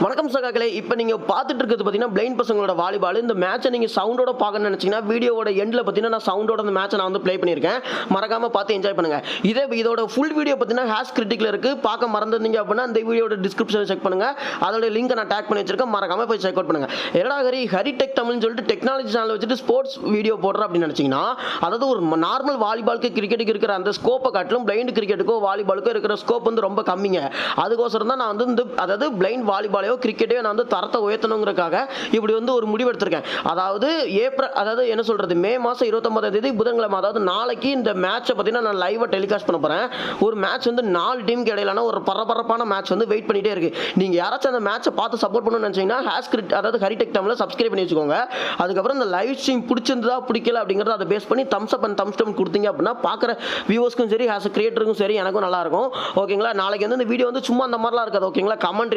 வணக்கம் சகாக்களே. இப்போ நீங்கள் பார்த்துட்டு இருக்கிறது பார்த்தீங்கன்னா பிளைண்ட் பசங்களோட வாலிபால். இந்த மேட்சை நீங்கள் சவுண்டோட பார்க்கணும்னு நினச்சிங்கன்னா வீடியோட எண்டில் பார்த்தீங்கன்னா நான் சவுண்டோட அந்த மேட்சை நான் வந்து ப்ளே பண்ணியிருக்கேன். மறக்காமல் பார்த்து என்ஜாய் பண்ணுங்கள். இதோட ஃபுல் வீடியோ பார்த்தீங்கன்னா ஹேஷ் கிரிட்டிக்கில் இருக்குது. பார்க்க மறந்துருந்தீங்க அப்படின்னா அந்த வீடியோட டிஸ்கிரிப்ஷனில் செக் பண்ணுங்கள். அதோட லிங்கை நான் டேக் பண்ணி வச்சிருக்கேன். மறக்காமல் போய் செக் அவுட் பண்ணுங்கள். என்னடா ஹரி டெக் தமிழ்னு சொல்லிட்டு டெக்னாலஜி சேனல் வச்சுட்டு ஸ்போர்ட்ஸ் வீடியோ போடுறேன் அப்படின்னு நினச்சிங்கன்னா, அதாவது ஒரு நார்மல் வாலிபாலுக்கு கிரிக்கெட்டுக்கு இருக்கிற அந்த ஸ்கோப்பை காட்டிலும் பிளைண்ட் கிரிக்கெட்டுக்கோ வாலிபாலுக்கோ இருக்கிற ஸ்கோப் வந்து ரொம்ப கம்மிங்க. அதுக்கோசரம் தான் நான் வந்து இந்த அதாவது பிளைண்ட் வாலிபாலையோ கிரிக்கெட்டையோ நான் வந்து தரத்தை உயர்த்தணுங்கிறதுக்காக இப்படி வந்து ஒரு முடிவு எடுத்திருக்கேன். அதாவது என்ன சொல்றது, மே மாதம் 29ஆம் தேதி புதன்கிழமை, அதாவது நாளைக்கு இந்த மேட்சை பார்த்தீங்கன்னா நான் லைவாக டெலிகாஸ்ட் பண்ண போகிறேன். ஒரு மேட்ச் வந்து 4 டீமுக்கு இடையிலான ஒரு பரபரப்பான மேட்ச் வந்து வெயிட் பண்ணிட்டே இருக்கு. நீங்கள் யாராச்சும் அந்த மேட்சை பார்த்து சப்போர்ட் பண்ணணும்னு நினச்சிங்கன்னா அதாவது ஹரிடெக் தமிழில் சப்ஸ்கிரைப் பண்ணி வச்சுக்கோங்க. அதுக்கப்புறம் இந்த லைவ் ஸ்ட்ரீம் பிடிச்சிருந்தா பிடிக்கல அப்படிங்கிறத அதை பேஸ் பண்ணி thumbs up and thumbs down கொடுத்தீங்க அப்படின்னா பார்க்குற வியூவர்ஸ்க்கும் சரி, ஆஸ் அ கிரியேட்டருக்கும் சரி, எனக்கும் நல்லா இருக்கும். ஓகேங்களா? நாளைக்கு வந்து இந்த வீடியோ வந்து சும்மா அந்த மாதிரிலாம் இருக்காது. ஓகேங்களா? கமெண்ட்ரி